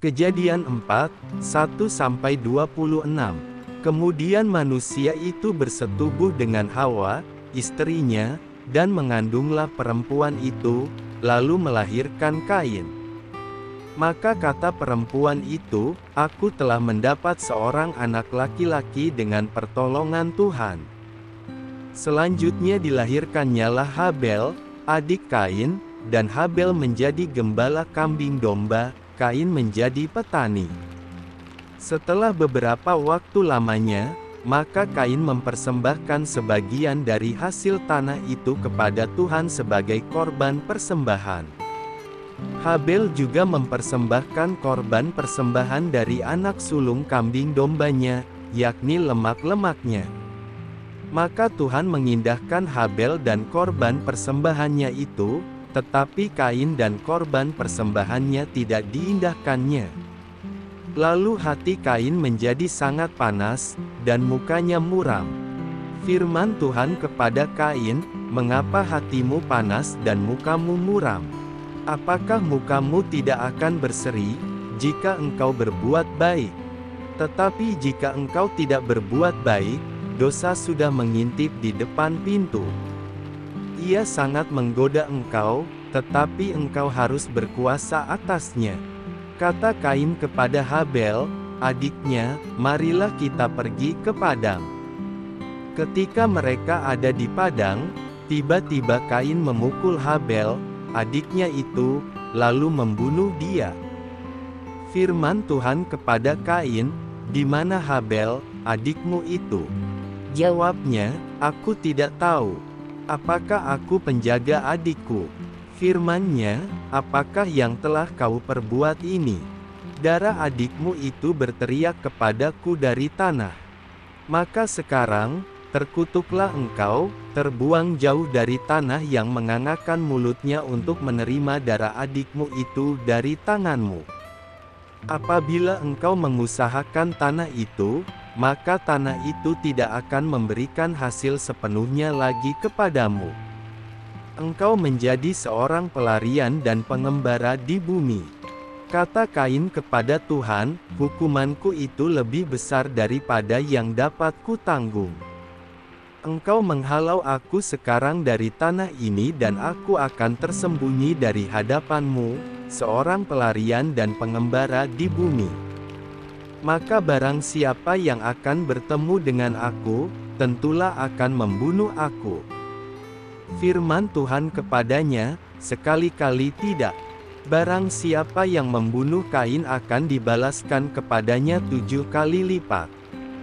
Kejadian 4, 1-26. Kemudian manusia itu bersetubuh dengan Hawa, istrinya, dan mengandunglah perempuan itu, lalu melahirkan Kain. Maka kata perempuan itu, "Aku telah mendapat seorang anak laki-laki dengan pertolongan Tuhan." Selanjutnya dilahirkannyalah Habel, adik Kain, dan Habel menjadi gembala kambing domba, Kain menjadi petani. Setelah beberapa waktu lamanya, maka Kain mempersembahkan sebagian dari hasil tanah itu kepada Tuhan sebagai korban persembahan. Habel juga mempersembahkan korban persembahan dari anak sulung kambing dombanya, yakni lemak-lemaknya. Maka Tuhan mengindahkan Habel dan korban persembahannya itu, tetapi Kain dan korban persembahannya tidak diindahkannya. Lalu hati Kain menjadi sangat panas, dan mukanya muram. Firman Tuhan kepada Kain, "Mengapa hatimu panas dan mukamu muram? Apakah mukamu tidak akan berseri, jika engkau berbuat baik? Tetapi jika engkau tidak berbuat baik, dosa sudah mengintip di depan pintu. Ia sangat menggoda engkau, tetapi engkau harus berkuasa atasnya." Kata Kain kepada Habel, adiknya, "Marilah kita pergi ke padang." Ketika mereka ada di padang, tiba-tiba Kain memukul Habel, adiknya itu, lalu membunuh dia. Firman Tuhan kepada Kain, "Di mana Habel, adikmu itu?" Jawabnya, "Aku tidak tahu. Apakah aku penjaga adikku?" Firman-Nya, "Apakah yang telah kau perbuat ini? Darah adikmu itu berteriak kepadaku dari tanah. Maka sekarang, terkutuklah engkau, terbuang jauh dari tanah yang mengangakkan mulutnya untuk menerima darah adikmu itu dari tanganmu. Apabila engkau mengusahakan tanah itu, maka tanah itu tidak akan memberikan hasil sepenuhnya lagi kepadamu. Engkau menjadi seorang pelarian dan pengembara di bumi." Kata Kain kepada Tuhan, "Hukumanku itu lebih besar daripada yang dapat kutanggung. Engkau menghalau aku sekarang dari tanah ini dan aku akan tersembunyi dari hadapanmu, seorang pelarian dan pengembara di bumi. Maka barang siapa yang akan bertemu dengan aku, tentulah akan membunuh aku." Firman Tuhan kepadanya, "Sekali-kali tidak. Barang siapa yang membunuh Kain akan dibalaskan kepadanya 7 kali lipat."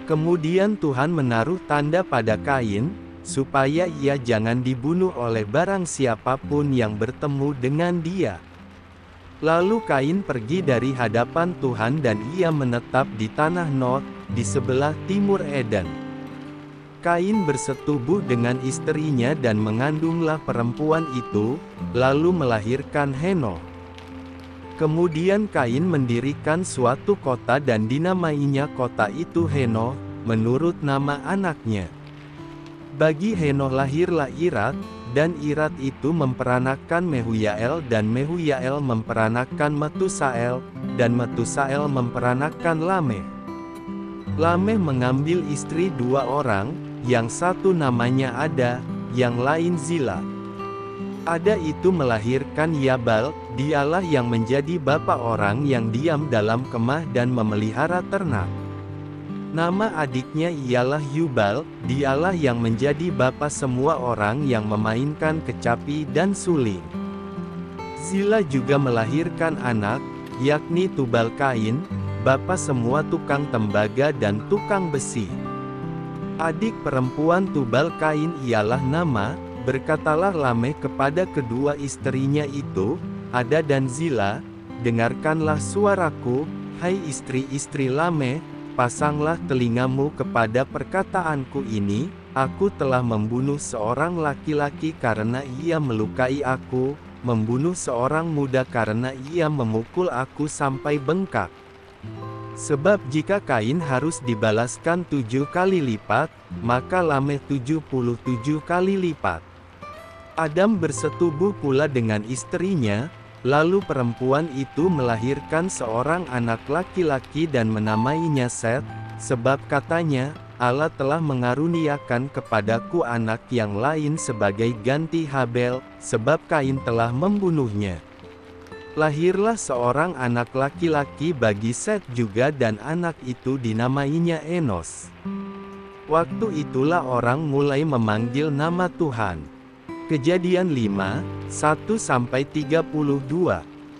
Kemudian Tuhan menaruh tanda pada Kain, supaya ia jangan dibunuh oleh barang siapapun yang bertemu dengan dia. Lalu Kain pergi dari hadapan Tuhan dan ia menetap di tanah Nod, di sebelah timur Eden. Kain bersetubuh dengan istrinya dan mengandunglah perempuan itu, lalu melahirkan Henoh. Kemudian Kain mendirikan suatu kota dan dinamainya kota itu Henoh, menurut nama anaknya. Bagi Henoh lahirlah Irat, dan Irat itu memperanakkan Mehuyael dan Mehuyael memperanakkan Metusael, dan Metusael memperanakkan Lameh. Lameh mengambil istri 2 orang, yang satu namanya Ada, yang lain Zila. Ada itu melahirkan Yabal, dialah yang menjadi bapa orang yang diam dalam kemah dan memelihara ternak. Nama adiknya ialah Yubal, dialah yang menjadi bapa semua orang yang memainkan kecapi dan suling. Zila juga melahirkan anak, yakni Tubal Kain, bapa semua tukang tembaga dan tukang besi. Adik perempuan Tubal Kain ialah Nama. Berkatalah Lameh kepada kedua istrinya itu, Ada dan Zila, "Dengarkanlah suaraku, hai istri-istri Lameh, pasanglah telingamu kepada perkataanku ini. Aku telah membunuh seorang laki-laki karena ia melukai aku, membunuh seorang muda karena ia memukul aku sampai bengkak. Sebab jika Kain harus dibalaskan 7 kali lipat, maka Lameh 77 kali lipat." Adam bersetubuh pula dengan istrinya, Lalu perempuan itu melahirkan seorang anak laki-laki dan menamainya Set, sebab katanya, Allah telah mengaruniakan kepadaku anak yang lain sebagai ganti Habel, sebab Kain telah membunuhnya. Lahirlah seorang anak laki-laki bagi Set juga dan anak itu dinamainya Enos. Waktu itulah orang mulai memanggil nama Tuhan. Kejadian 5, 1-32.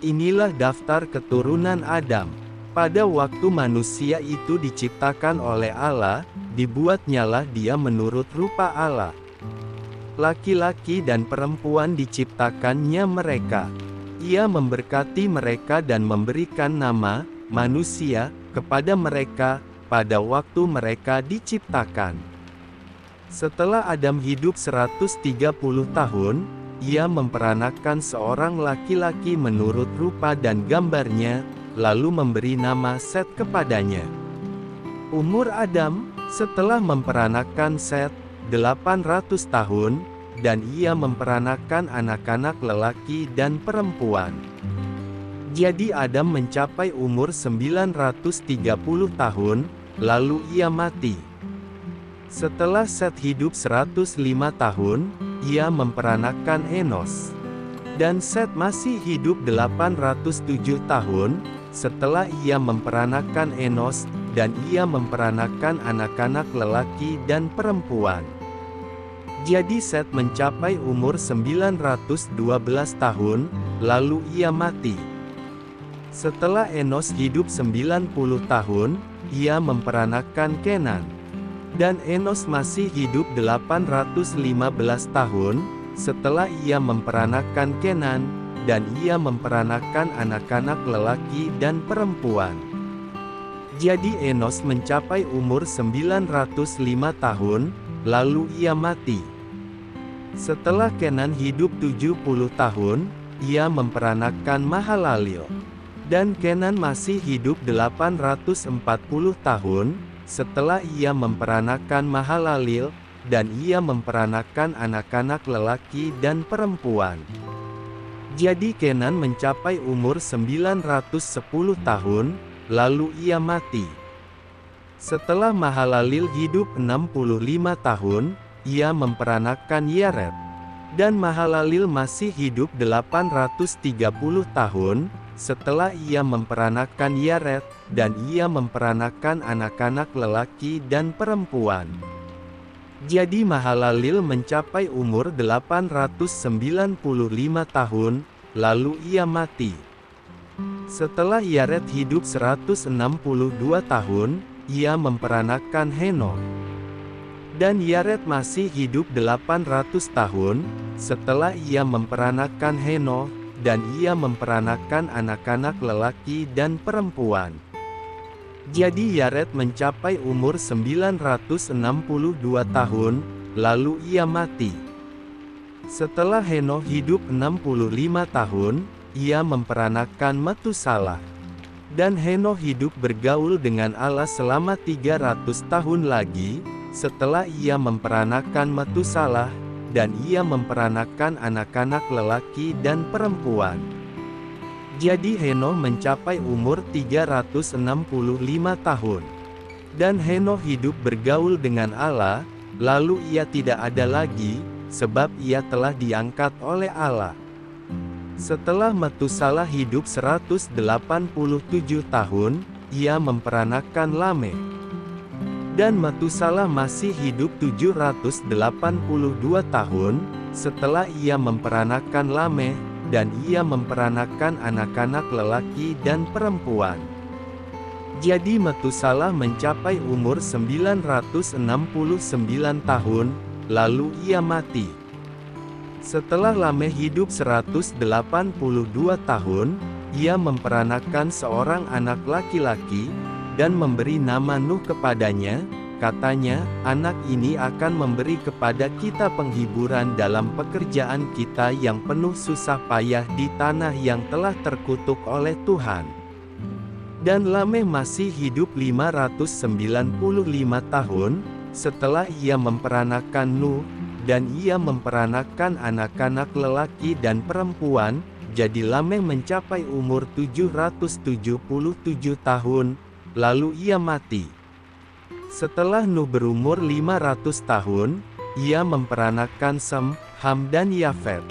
Inilah daftar keturunan Adam. Pada waktu manusia itu diciptakan oleh Allah, dibuatnyalah dia menurut rupa Allah. Laki-laki dan perempuan diciptakannya mereka. Ia memberkati mereka dan memberikan nama, manusia, kepada mereka, pada waktu mereka diciptakan. Setelah Adam hidup 130 tahun, ia memperanakan seorang laki-laki menurut rupa dan gambarnya, lalu memberi nama Set kepadanya. Umur Adam, setelah memperanakan Set, 800 tahun, dan ia memperanakan anak-anak lelaki dan perempuan. Jadi Adam mencapai umur 930 tahun, lalu ia mati. Setelah Set hidup 105 tahun, ia memperanakan Enos. Dan Set masih hidup 807 tahun, setelah ia memperanakan Enos, dan ia memperanakan anak-anak lelaki dan perempuan. Jadi Set mencapai umur 912 tahun, lalu ia mati. Setelah Enos hidup 90 tahun, ia memperanakan Kenan. Dan Enos masih hidup 815 tahun, setelah ia memperanakan Kenan, dan ia memperanakan anak-anak lelaki dan perempuan. Jadi Enos mencapai umur 905 tahun, lalu ia mati. Setelah Kenan hidup 70 tahun, ia memperanakan Mahalalil. Dan Kenan masih hidup 840 tahun, setelah ia memperanakan Mahalalil, dan ia memperanakan anak-anak lelaki dan perempuan. Jadi Kenan mencapai umur 910 tahun, lalu ia mati. Setelah Mahalalil hidup 65 tahun, ia memperanakan Yared. Dan Mahalalil masih hidup 830 tahun, setelah ia memperanakan Yared, dan ia memperanakan anak-anak lelaki dan perempuan. Jadi Mahalalil mencapai umur 895 tahun, lalu ia mati. Setelah Yared hidup 162 tahun, ia memperanakan Henok. Dan Yared masih hidup 800 tahun, setelah ia memperanakan Henok, dan ia memperanakan anak-anak lelaki dan perempuan. Jadi Yared mencapai umur 962 tahun, lalu ia mati. Setelah Henokh hidup 65 tahun, ia memperanakan Metusalah. Dan Henokh hidup bergaul dengan Allah selama 300 tahun lagi, setelah ia memperanakan Metusalah, dan ia memperanakan anak-anak lelaki dan perempuan. Jadi Henokh mencapai umur 365 tahun. Dan Henokh hidup bergaul dengan Allah, lalu ia tidak ada lagi, sebab ia telah diangkat oleh Allah. Setelah Metusalah hidup 187 tahun, ia memperanakan Lamekh. Dan Metusalah masih hidup 782 tahun, setelah ia memperanakan Lamekh, dan ia memperanakan anak-anak lelaki dan perempuan. Jadi Metusalah mencapai umur 969 tahun, lalu ia mati. Setelah Lamekh hidup 182 tahun, ia memperanakan seorang anak laki-laki, dan memberi nama Nuh kepadanya. Katanya, anak ini akan memberi kepada kita penghiburan dalam pekerjaan kita yang penuh susah payah di tanah yang telah terkutuk oleh Tuhan. Dan Lamekh masih hidup 595 tahun, setelah ia memperanakan Nuh, dan ia memperanakan anak-anak lelaki dan perempuan, Jadi Lameh mencapai umur 777 tahun, lalu ia mati. Setelah Nuh berumur 500 tahun, ia memperanakkan Sem, Ham dan Yafet.